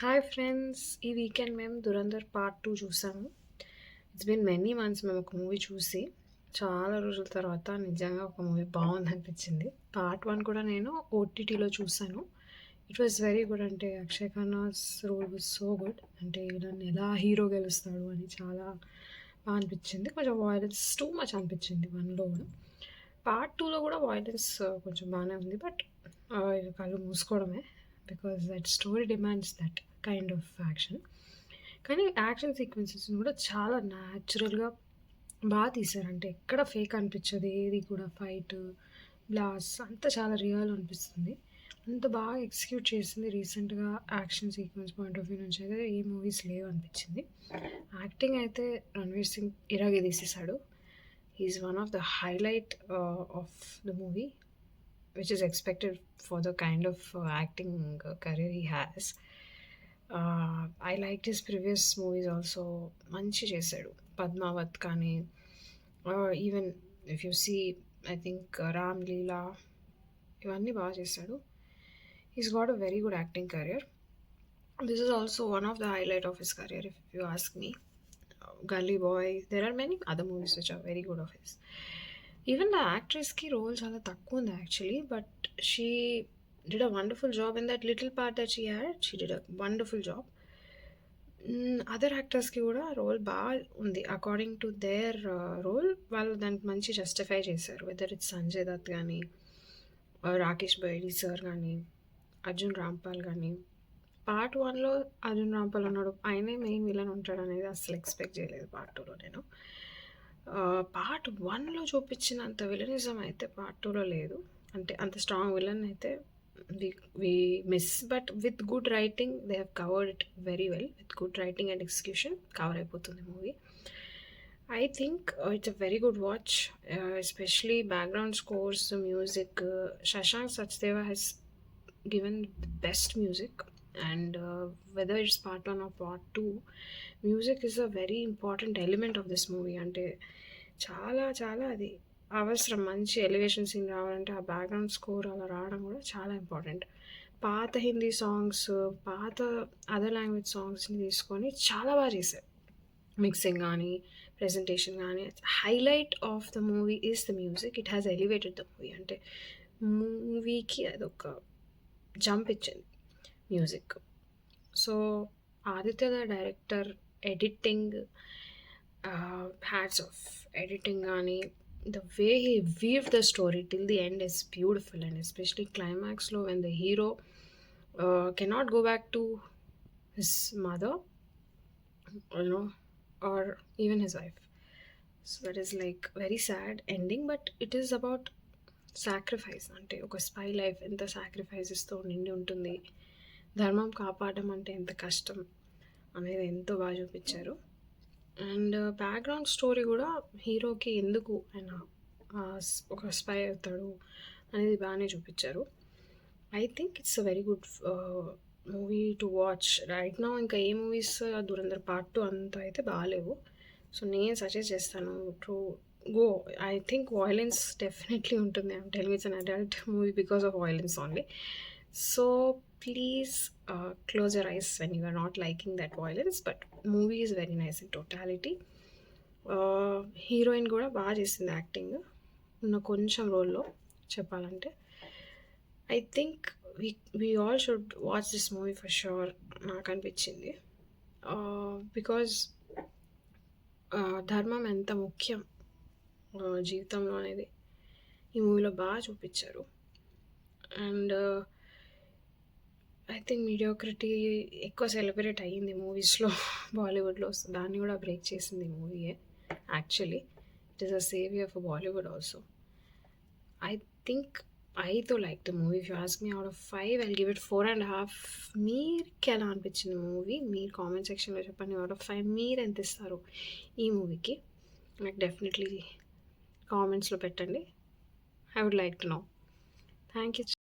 Hi friends! ఈ weekend మేము 'Dhurandhar part 2' చూసాము. ఇట్స్ బీన్ మెనీ మంత్స్ మేము ఒక మూవీ చూసి. చాలా రోజుల తర్వాత నిజంగా ఒక మూవీ బావుందనిపించింది. పార్ట్ 1 కూడా నేను ఓటీటీలో చూసాను. It was very good. అంటే Akshay Khanna's role was so good. అంటే ఈయనని ఎలా హీరో గెలుస్తాడు అని చాలా అనిపించింది. కొంచెం వయలెన్స్ టూ మచ్ అనిపించింది 1లో కూడా. పార్ట్ 2లో కూడా వయలెన్స్ కొంచెం బాగానే ఉంది. బట్ ఇక కళ్ళు మూసుకోవడమే. Because that story demands that kind of action. కానీ యాక్షన్ సీక్వెన్సెస్ని కూడా చాలా న్యాచురల్గా బాగా తీశారు. అంటే ఎక్కడ ఫేక్ అనిపించదు. ఏది కూడా ఫైట్, బ్లాస్ట్ అంతా చాలా రియల్ అనిపిస్తుంది. అంత బాగా ఎగ్జిక్యూట్ చేసింది రీసెంట్గా action sequence point of view నుంచి అయితే ఏ మూవీస్ లేవు అనిపించింది. యాక్టింగ్ అయితే రణ్వీర్ సింగ్ ఇరాగే తీసేశాడు. He's one of the highlight of the movie which is expected for the kind of acting career he has. I liked his previous movies also. మంచి చేశాడు. పద్మావత్ కానీ even if you see I think Ram Leela ఇవన్నీ బాగా చేశాడు. He's got a very good acting career. This is also one of the highlight of his career if you ask me. Gully Boy, there are many other movies which are very good of his. Even the actress ki role చాలా తక్కువ ఉంది actually, but she did a wonderful job in that little part that she had. She did a wonderful job. Other యాక్టర్స్కి కూడా role బాగా ఉంది. According to their role వాళ్ళు దానికి మంచి జస్టిఫై చేశారు. వెదర్ ఇట్స్ సంజయ్ దత్ కానీ, రాకేష్ బైడి సార్ కానీ, అర్జున్ రాంపాల్ కానీ. పార్ట్ 1లో అర్జున్ రాంపాల్ ఉన్నాడు, ఆయనే మెయిన్ విలన్ ఉంటాడు అనేది అసలు ఎక్స్పెక్ట్ చేయలేదు. పార్ట్ 2లో నేను పార్ట్ 1లో చూపించినంత విలనిజం అయితే పార్ట్ 2లో లేదు. అంటే అంత స్ట్రాంగ్ విలన్ అయితే we miss. But with good writing they have covered it very well. With good writing and execution cover అయిపోతుంది movie. I think it's a very good watch, especially background scores, the music. Shashank Sachdeva has given the best music, and whether it's part 1 or part 2, music is a very important element of this movie. అంటే చాలా చాలా అది అవసరం. మంచి elevation scene రావాలంటే ఆ background score అలా రావడం కూడా చాలా ఇంపార్టెంట్. పాత హిందీ సాంగ్స్, పాత అదర్ లాంగ్వేజ్ సాంగ్స్ని తీసుకొని చాలా బాగా చేశారు. మిక్సింగ్ కానీ, ప్రెజెంటేషన్ కానీ. Highlight of the movie is the music. It has elevated the movie. అంటే మూవీకి అదొక జంప్ ఇచ్చింది music. So Aditya the director editing, hats off. Editing కానీ, the way he weave the story till the end is beautiful. And especially క్లైమాక్స్లో when the hero cannot go back to his mother, or even his wife. So that is like very sad ending, but it is about sacrifice. అంటే ఒక spy life ఎంత సాక్రిఫైజెస్తో నిండి ఉంటుంది, ధర్మం కాపాడడం అంటే ఎంత కష్టం అనేది ఎంతో బాగా చూపించారు. అండ్ బ్యాక్గ్రౌండ్ స్టోరీ కూడా హీరోకి ఎందుకు ఆయన ఒక స్పై అవుతాడు అనేది బాగానే చూపించారు. I think it's a very good movie to watch right now. ఇంకా ఏ మూవీస్ దురంధర్ పార్ట్ 2 అంత అయితే బాగాలేవు. సో నేను సజెస్ట్ చేస్తాను to go. I think violence definitely ఉంటుంది. I'm telling it's an adult movie because of violence only. So please close your eyes when you are not liking that violence. But movie is very nice in totality. Heroine కూడా బాగా చేసింది acting ఉన్న కొంచెం రోల్లో చెప్పాలంటే. I think we all should watch this movie for sure నాకు అనిపించింది. Because ధర్మం ఎంత ముఖ్యం జీవితంలో అనేది ఈ మూవీలో బాగా చూపించారు. అండ్ ఐ థింక్ మీడియోక్రిటీ ఎక్కువ సెలబ్రేట్ అయ్యింది మూవీస్లో బాలీవుడ్లో. దాన్ని కూడా బ్రేక్ చేసింది ఈ మూవీయే actually. It is a saviour for Bollywood also. I think I though like the movie. If you ask me out of 5, I'll give it 4.5. మీరుకి ఎలా అనిపించింది మూవీ? మీరు కామెంట్ సెక్షన్లో చెప్పండి. అవుట్ ఆఫ్ 5 మీరు ఎంత ఇస్తారు ఈ మూవీకి? నాకు డెఫినెట్లీ కామెంట్స్లో పెట్టండి. I would like to know. Thank you.